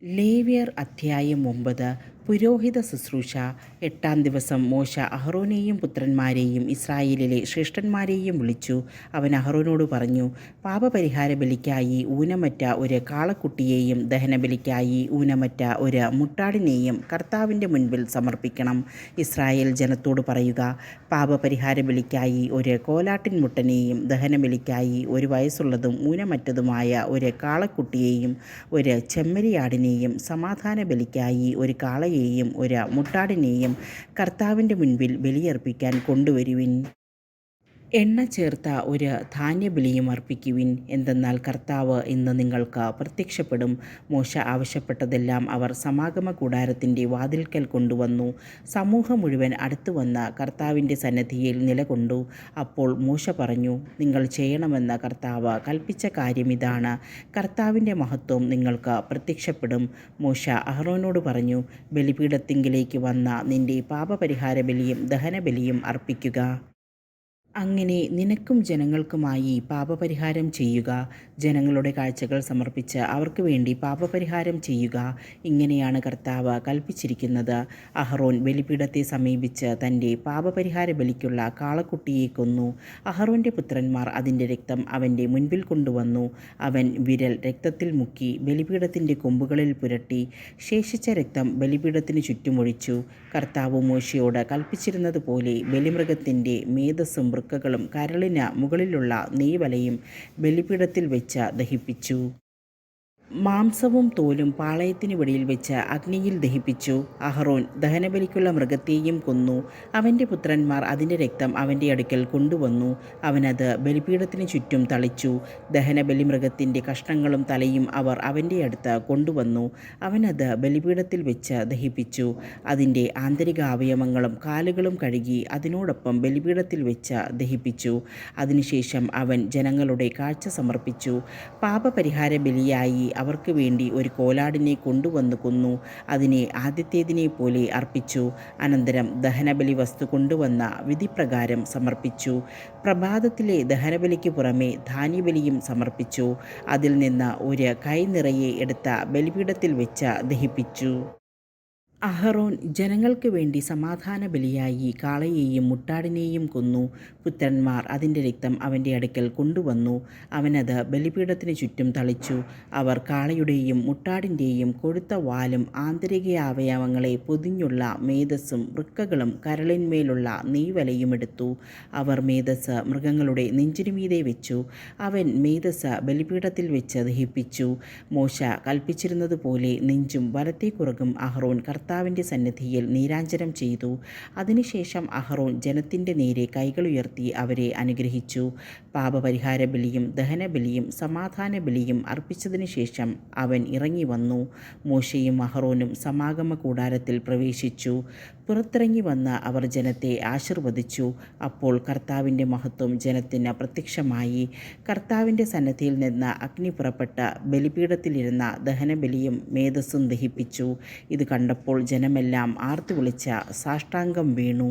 ലേവ്യർ അധ്യായം 9. പുരോഹിത ശുശ്രൂഷ. 8-ാം ദിവസം മോശ അഹറോനെയും പുത്രന്മാരെയും ഇസ്രായേലിലെ ശ്രേഷ്ഠന്മാരെയും വിളിച്ചു. അവൻ അഹറോനോട് പറഞ്ഞു, പാപപരിഹാര ബലിക്കായി ഊനമറ്റ ഒരു കാളക്കുട്ടിയെയും ദഹനബലിക്കായി ഊനമറ്റ ഒരു മുട്ടാടിനെയും കർത്താവിൻ്റെ മുൻപിൽ സമർപ്പിക്കണം. ഇസ്രായേൽ ജനത്തോട് പറയുക, പാപപരിഹാര ബലിക്കായി ഒരു കോലാട്ടിൻമുട്ടനെയും ദഹനബലിക്കായി ഒരു വയസ്സുള്ളതും ഊനമറ്റതുമായ ഒരു കാളക്കുട്ടിയെയും ഒരു ചെമ്മരിയാടിനെയും സമാധാന ബലിക്കായി ഒരു കാളയെയും ഒരു മുട്ടാടിനെയും കർത്താവിൻ്റെ മുൻപിൽ ബലിയർപ്പിക്കാൻ കൊണ്ടുവരുവിൻ. എണ്ണ ചേർത്ത ഒരു ധാന്യബലിയും അർപ്പിക്കുവിൻ. എന്തെന്നാൽ കർത്താവ് ഇന്ന് നിങ്ങൾക്ക് പ്രത്യക്ഷപ്പെടും. മോശ ആവശ്യപ്പെട്ടതെല്ലാം അവർ സമാഗമ കൂടാരത്തിൻ്റെ വാതിൽക്കൽ കൊണ്ടുവന്നു. സമൂഹം മുഴുവൻ അടുത്തുവന്ന് കർത്താവിൻ്റെ സന്നിധിയിൽ നിലകൊണ്ടു. അപ്പോൾ മോശ പറഞ്ഞു, നിങ്ങൾ ചെയ്യണമെന്ന് കർത്താവ് കൽപ്പിച്ച കാര്യമിതാണ്. കർത്താവിൻ്റെ മഹത്വം നിങ്ങൾക്ക് പ്രത്യക്ഷപ്പെടും. മോശ അഹറോനോട് പറഞ്ഞു, ബലിപീഠത്തിങ്കിലേക്ക് വന്ന നിന്റെ പാപപരിഹാര ബലിയും ദഹനബലിയും അർപ്പിക്കുക. അങ്ങനെ നിനക്കും ജനങ്ങൾക്കുമായി പാപപരിഹാരം ചെയ്യുക. ജനങ്ങളുടെ കാഴ്ചകൾ സമർപ്പിച്ച് അവർക്ക് വേണ്ടി പാപപരിഹാരം ചെയ്യുക. ഇങ്ങനെയാണ് കർത്താവ് കൽപ്പിച്ചിരിക്കുന്നത്. അഹറോൻ ബലിപീഠത്തെ സമീപിച്ച് തൻ്റെ പാപപരിഹാര ബലിക്കുള്ള കാളക്കുട്ടിയെ കൊന്നു. അഹറോൻ്റെ പുത്രന്മാർ അതിൻ്റെ രക്തം അവൻ്റെ മുൻപിൽ കൊണ്ടുവന്നു. അവൻ വിരൽ രക്തത്തിൽ മുക്കി ബലിപീഠത്തിൻ്റെ കൊമ്പുകളിൽ പുരട്ടി. ശേഷിച്ച രക്തം ബലിപീഠത്തിന് ചുറ്റുമൊഴിച്ചു. കർത്താവ് മോശയോട് കൽപ്പിച്ചിരുന്നതുപോലെ ബലിമൃഗത്തിൻ്റെ മേധസ്സും വൃക്കകളും കരളിന് മുകളിലുള്ള നെയ്വലയും ബലിപീഠത്തിൽ വെച്ച് ദഹിപ്പിച്ചു. മാംസവും തോലും പാളയത്തിന് വെളിയിൽ വെച്ച് അഗ്നിയിൽ ദഹിപ്പിച്ചു. അഹറോൻ ദഹനബലിക്കുള്ള മൃഗത്തെയും കൊന്നു. അവൻ്റെ പുത്രന്മാർ അതിൻ്റെ രക്തം അവൻ്റെ അടുക്കൽ കൊണ്ടുവന്നു. അവനത് ബലിപീഠത്തിന് ചുറ്റും തളിച്ചു. ദഹനബലി മൃഗത്തിൻ്റെ കഷ്ണങ്ങളും തലയും അവർ അവൻ്റെ അടുത്ത് കൊണ്ടുവന്നു. അവനത് ബലിപീഠത്തിൽ വെച്ച് ദഹിപ്പിച്ചു. അതിൻ്റെ ആന്തരിക അവയവങ്ങളും കാലുകളും കഴുകി അതിനോടൊപ്പം ബലിപീഠത്തിൽ വെച്ച് ദഹിപ്പിച്ചു. അതിനുശേഷം അവൻ ജനങ്ങളുടെ കാഴ്ച സമർപ്പിച്ചു. പാപപരിഹാര ബലിയായി അവർക്ക് വേണ്ടി ഒരു കോലാടിനെ കൊണ്ടുവന്ന് കൊന്നു. അതിനെ ആദ്യത്തേതിനെ പോലെ അർപ്പിച്ചു. അനന്തരം ദഹനബലി വസ്തു കൊണ്ടുവന്ന വിധിപ്രകാരം സമർപ്പിച്ചു. പ്രഭാതത്തിലെ ദഹനബലിക്ക് പുറമെ ധാന്യബലിയും സമർപ്പിച്ചു. അതിൽ നിന്ന് ഒരു കൈ നിറയെ എടുത്ത ബലിപീഠത്തിൽ വെച്ച് ദഹിപ്പിച്ചു. അഹറോൻ ജനങ്ങൾക്ക് വേണ്ടി സമാധാന ബലിയായി കാളയെയും മുട്ടാടിനെയും കൊന്നു. പുത്രന്മാർ അതിൻ്റെ രക്തം അവൻ്റെ അടുക്കൽ കൊണ്ടുവന്നു. അവനത് ബലിപീഠത്തിന് ചുറ്റും തളിച്ചു. അവർ കാളയുടെയും മുട്ടാടിൻ്റെയും കൊഴുത്ത വാലും ആന്തരികാവയവങ്ങളെ പൊതിഞ്ഞുള്ള മേധസ്സും വൃക്കകളും കരളിന്മേലുള്ള നെയ്വലയും എടുത്തു. അവർ മേധസ്സ് മൃഗങ്ങളുടെ നെഞ്ചിനുമീതെ വെച്ചു. അവൻ മേധസ്സ് ബലിപീഠത്തിൽ വെച്ച് ദഹിപ്പിച്ചു. മോശ കൽപ്പിച്ചിരുന്നതുപോലെ നെഞ്ചും വലത്തേക്കുറകും അഹറോൻ കർത്താവിൻ്റെ സന്നിധിയിൽ നീരാഞ്ജനം ചെയ്തു. അതിനുശേഷം അഹറോൻ ജനത്തിൻ്റെ നേരെ കൈകളുയർത്തി അവരെ അനുഗ്രഹിച്ചു. പാപപരിഹാര ബലിയും ദഹനബലിയും സമാധാന ബലിയും അർപ്പിച്ചതിനു ശേഷം അവൻ ഇറങ്ങി വന്നു. മോശയും അഹറോനും സമാഗമ കൂടാരത്തിൽ പ്രവേശിച്ചു. പുറത്തിറങ്ങി വന്ന് അവർ ജനത്തെ ആശീർവദിച്ചു. അപ്പോൾ കർത്താവിൻ്റെ മഹത്വം ജനത്തിന് പ്രത്യക്ഷമായി. കർത്താവിൻ്റെ സന്നിധിയിൽ നിന്ന് അഗ്നി പുറപ്പെട്ട് ബലിപീഠത്തിലിരുന്ന ദഹനബലിയും മേധസ്സും ദഹിപ്പിച്ചു. ഇത് കണ്ടപ്പോൾ ജനമെല്ലാം ആർത്തുവിളിച്ച് സാഷ്ടാംഗം വീണു.